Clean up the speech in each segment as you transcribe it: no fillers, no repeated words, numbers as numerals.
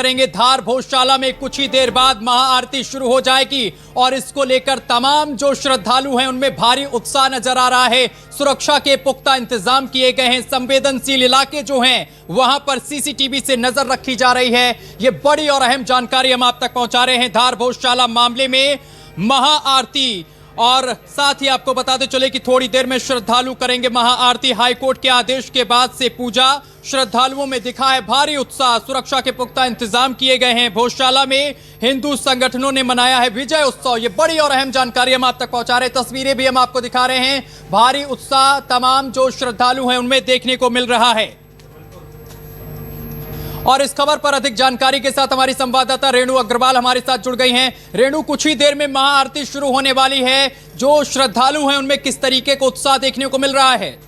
करेंगे। धार भोजशाला में कुछ ही देर बाद महाआरती शुरू हो जाएगी और इसको लेकर तमाम जो श्रद्धालु हैं उनमें भारी उत्साह नजर आ रहा है। सुरक्षा के पुख्ता इंतजाम किए गए हैं। संवेदनशील इलाके जो हैं वहां पर सीसीटीवी से नजर रखी जा रही है। ये बड़ी और अहम जानकारी हम आप तक पहुंचा रहे हैं धार भोजशाला मामले में महाआरती। और साथ ही आपको बताते चले कि थोड़ी देर में श्रद्धालु करेंगे महाआरती। हाईकोर्ट के आदेश के बाद से पूजा श्रद्धालुओं में दिखा है भारी उत्साह। सुरक्षा के पुख्ता इंतजाम किए गए हैं। भोजशाला में हिंदू संगठनों ने मनाया है विजय उत्सव। ये बड़ी और अहम जानकारी हम आप तक पहुंचा रहे हैं। तस्वीरें भी हम आपको दिखा रहे हैं। भारी उत्साह तमाम जो श्रद्धालु हैं उनमें देखने को मिल रहा है। और इस खबर पर अधिक जानकारी के साथ हमारी संवाददाता रेणु अग्रवाल हमारे साथ जुड़ गई हैं। रेणु, कुछ ही देर में महाआरती शुरू होने वाली है। जो श्रद्धालु हैं उनमें किस तरीके का उत्साह देखने को मिल रहा है?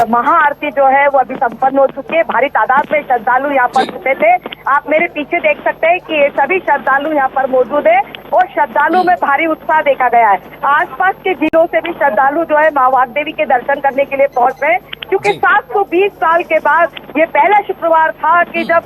महाआरती जो है वो अभी संपन्न हो चुकी है। भारी तादाद में श्रद्धालु यहाँ पर जुटे थे। आप मेरे पीछे देख सकते हैं कि ये सभी श्रद्धालु यहाँ पर मौजूद है और श्रद्धालुओं में भारी उत्साह देखा गया है। आसपास के जिलों से भी श्रद्धालु जो है मां वाग्देवी के दर्शन करने के लिए पहुंच रहे हैं, क्योंकि 720 साल के बाद ये पहला शुक्रवार था कि जब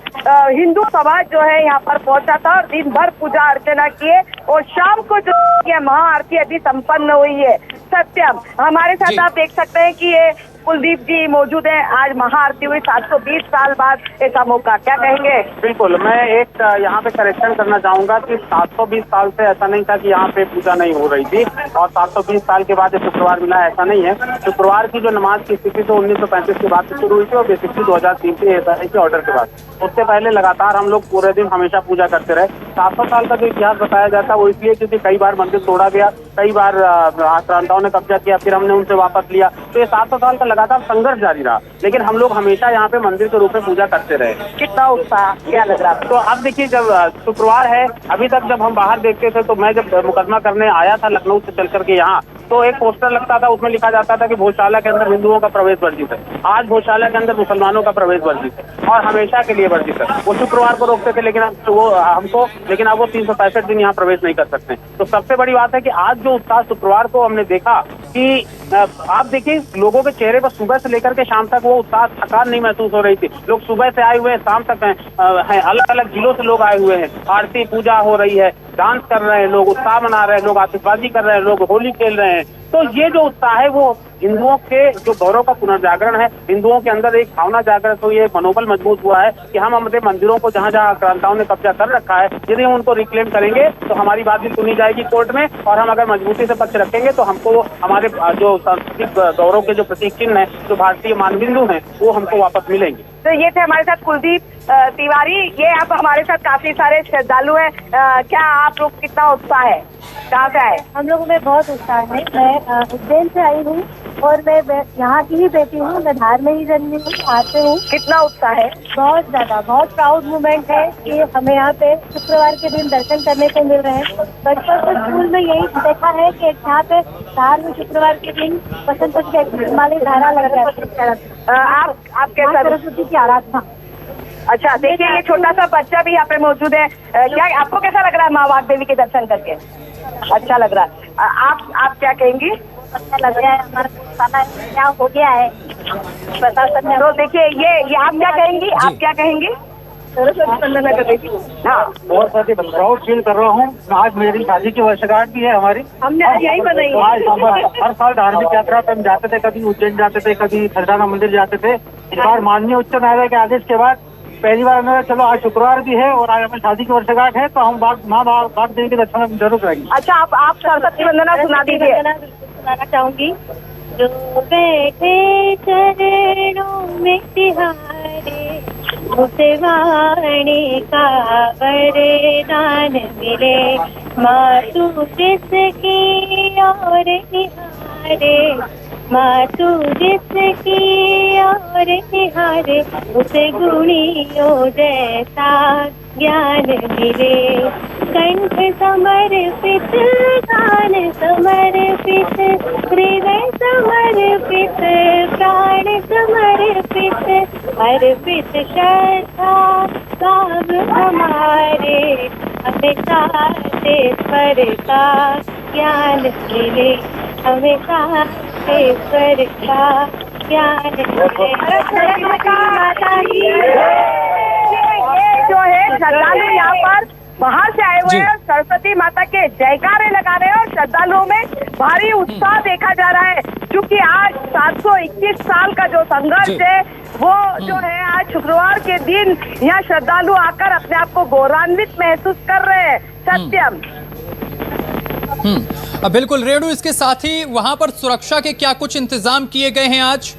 हिंदू समाज जो है यहाँ पर पहुंचा था और दिन भर पूजा अर्चना किए और शाम को जो महाआरती अभी संपन्न हुई है। सत्यम, हमारे साथ आप देख सकते हैं कि ये कुलदीप जी मौजूद हैं। आज महाआरती हुई 720 साल बाद ऐसा मौका, क्या कहेंगे? बिल्कुल, मैं एक यहाँ पे करेक्शन करना चाहूंगा कि 720 साल से ऐसा नहीं था कि यहाँ पे पूजा नहीं हो रही थी और 720 साल के बाद शुक्रवार मिला, ऐसा नहीं है। शुक्रवार की जो नमाज की स्थिति तो 1935 के बाद से शुरू हुई थी और बेसिकली 2003 के एसआई के ऑर्डर के बाद। उससे पहले लगातार हम लोग पूरे दिन हमेशा पूजा करते रहे। 700 साल का जो इतिहास बताया जाता है वो इसलिए क्योंकि कई बार मंदिर तोड़ा गया, कई बार आक्रांताओं ने कब्जा किया, फिर हमने उनसे वापस लिया। तो ये 700 साल का लगातार संघर्ष जारी रहा, लेकिन हम लोग हमेशा यहाँ पे मंदिर के रूप में पूजा करते रहे। कितना उत्साह, क्या लग रहा? तो अब देखिए, जब शुक्रवार है, अभी तक जब हम बाहर देखते थे तो मैं जब मुकदमा करने आया था लखनऊ से चल करके यहाँ, तो एक पोस्टर लगता था, उसमें लिखा जाता था कि भोजशाला के अंदर हिंदुओं का प्रवेश वर्जित है। आज भोजशाला के अंदर मुसलमानों का प्रवेश वर्जित है और हमेशा के लिए वर्जित है। वो शुक्रवार को रोकते थे लेकिन अब वो 365 दिन यहाँ प्रवेश नहीं कर सकते। तो सबसे बड़ी बात है कि आज जो उत्साह शुक्रवार को हमने देखा कि आप देखिए लोगों के चेहरे पर सुबह से लेकर के शाम तक वो उत्साह, थकान नहीं महसूस हो रही थी। लोग सुबह से आए हुए हैं, शाम तक हैं, अलग अलग जिलों से लोग आए हुए हैं। आरती पूजा हो रही है, डांस कर रहे हैं लोग, उत्साह मना रहे हैं लोग, आतिशबाजी कर रहे हैं लोग, होली खेल रहे हैं। तो ये जो उत्साह है वो हिंदुओं के जो गौरव का पुनर्जागरण है, हिंदुओं के अंदर एक भावना जागृत हुई है, मनोबल मजबूत हुआ है कि हम अपने मंदिरों को जहाँ जहाँ आक्रांताओं ने कब्जा कर रखा है, यदि हम उनको रिक्लेम करेंगे तो हमारी बात भी सुनी जाएगी कोर्ट में, और हम अगर मजबूती से पक्ष रखेंगे तो हमको हमारे जो सांस्कृतिक गौरव के जो प्रतीक चिन्ह है, जो भारतीय मानबिंदु हैं, वो हमको वापस मिलेंगे। तो ये थे हमारे साथ कुलदीप तिवारी। ये अब हमारे साथ काफी सारे श्रद्धालु हैं। क्या आप लोग, कितना उत्साह है, कहाँ से आए? हम लोगों में बहुत उत्साह है। मैं उज्जैन से आई हूँ और मैं यहाँ की ही बेटी हूँ। मैं धार में ही जन्मी हूँ, आते हूँ। कितना उत्साह है? बहुत ज्यादा, बहुत प्राउड मोमेंट है कि हमें यहाँ पे शुक्रवार के दिन दर्शन करने को मिल रहे हैं। बचपन से स्कूल में यही देखा है कि यहाँ पे धार में शुक्रवार के दिन बसंत माली धारा लग रहा है। आप कैसा? सरस्वती की आराधना। अच्छा, देखिए ये छोटा सा बच्चा भी यहाँ पे मौजूद है। क्या आपको कैसा लग रहा है माँ वाग्देवी के दर्शन करके? अच्छा लग रहा है। आप क्या कहेंगी? अच्छा लग रहा है, हमारा क्या हो गया है प्रशासन ने। तो देखिए ये आप क्या कहेंगी? आप क्या कहेंगी? हाँ, बहुत प्राउड फील कर रहा हूँ। आज मेरी शादी की वर्षगांठ भी है हमारी। हमने आज यही बनाई है। हर साल धार्मिक यात्रा पे हम जाते थे, कभी उज्जैन जाते थे, कभी खरसाना मंदिर जाते थे। इस बार माननीय उच्च न्यायालय के आदेश के बाद पहली बार हमने चलो आज शुक्रवार भी है और आज हमें शादी की वर्षगांठ है, तो हम माँ वाग्देवी के दर्शन जरूर करेंगे। अच्छा, आप सरस्वती वंदना सुना दीजिए। सुनाना चाहूंगी। जो बैठे चरणों में तिहारे, उसे वाणी का वरदान मिले। माँ तू जिसकी और निहारे, माँ तू जिसकी और निहारे, उसे गुणियों जैसा ज्ञान मिले। कंठ समर्पित, गान समर्पित, हृदय समर्पित, प्राण समर्पित, अर्पित श्रद्धा भाव हमारे, हमें सातेश्वर का ज्ञान मिले, हमें सातेश्वर का ज्ञान मिले। श्रद्धालु यहाँ पर बाहर से आए हुए जी। हैं, सरस्वती माता के जयकारे लगा रहे हैं और श्रद्धालुओं में भारी उत्साह देखा जा रहा है, क्योंकि आज 721 साल का जो संघर्ष जी। है वो जो है आज शुक्रवार के दिन यहाँ श्रद्धालु आकर अपने आप को गौरवान्वित महसूस कर रहे हैं। सत्यम। बिल्कुल रेणु, इसके साथ ही वहां पर सुरक्षा के क्या कुछ इंतजाम किए गए हैं आज?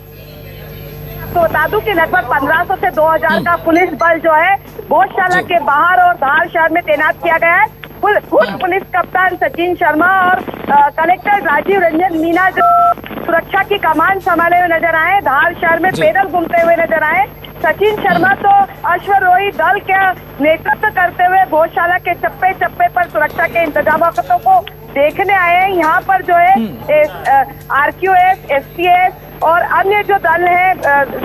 तो बता दूं कि लगभग 1500 से 2000 का पुलिस बल जो है भोजशाला जी। के बाहर और धार शहर में तैनात किया गया है। खुद पुलिस कप्तान सचिन शर्मा और कलेक्टर राजीव रंजन मीना जो सुरक्षा की कमान संभाले हुए नजर आए, धार शहर में जी। पैदल घूमते हुए नजर आए। सचिन शर्मा तो अश्वरोही दल के नेतृत्व करते हुए भोजशाला के चप्पे चप्पे पर सुरक्षा के इंतजामों को देखने आए हैं। यहाँ पर जो है RQS, STS और अन्य जो दल है,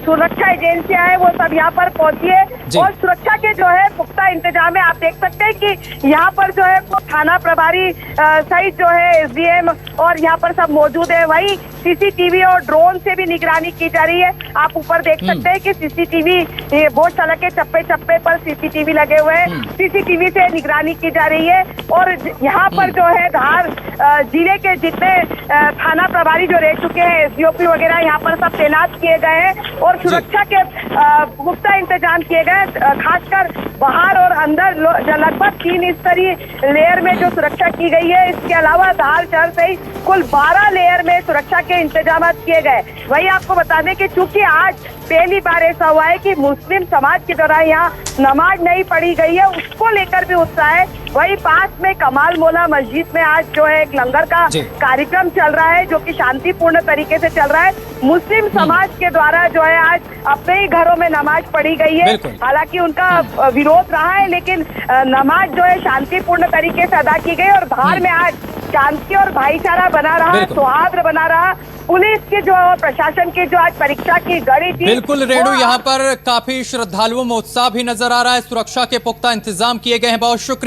सुरक्षा एजेंसियां हैं, वो सब यहाँ पर पहुंची है और सुरक्षा के जो है पुख्ता इंतजाम है। आप देख सकते हैं कि यहाँ पर जो है थाना प्रभारी सहित जो है SDM और यहाँ पर सब मौजूद है। वही CCTV और ड्रोन से भी निगरानी की जा रही है। आप ऊपर देख सकते हैं कि CCTV भोजशाला के चप्पे चप्पे पर CCTV लगे हुए हैं, CCTV से निगरानी की जा रही है। और यहाँ पर जो है धार जिले के जितने थाना प्रभारी जो रह चुके हैं, SDOP वगैरह यहाँ पर सब तैनात किए गए हैं और सुरक्षा के पुख्ता इंतजाम किए गए, खासकर बाहर और अंदर लगभग 3 स्तरीय लेयर में जो सुरक्षा की गई है। इसके अलावा धार शहर से ही कुल 12 लेयर में सुरक्षा के इंतजाम किए गए। वही आपको बता दें कि चूंकि आज पहली बार ऐसा हुआ है कि मुस्लिम समाज के द्वारा यहाँ नमाज नहीं पढ़ी गई है, उसको लेकर भी उत्साह है। वही पास में कमाल मौला मस्जिद में आज जो है एक लंगर का कार्यक्रम चल रहा है, जो कि शांतिपूर्ण तरीके से चल रहा है। मुस्लिम समाज के द्वारा जो है आज अपने ही घरों में नमाज पढ़ी गई है। हालांकि उनका विरोध रहा है, लेकिन नमाज जो है शांतिपूर्ण तरीके से अदा की गई और धार में आज शांति और भाईचारा बना रहा, सौहार्द बना रहा। पुलिस के जो प्रशासन की जो आज परीक्षा की गड़ी थी। बिल्कुल रेणु, यहाँ पर काफी श्रद्धालुओं में उत्साह भी नजर आ रहा है। सुरक्षा के पुख्ता इंतजाम किए गए हैं। बहुत शुक्रिया।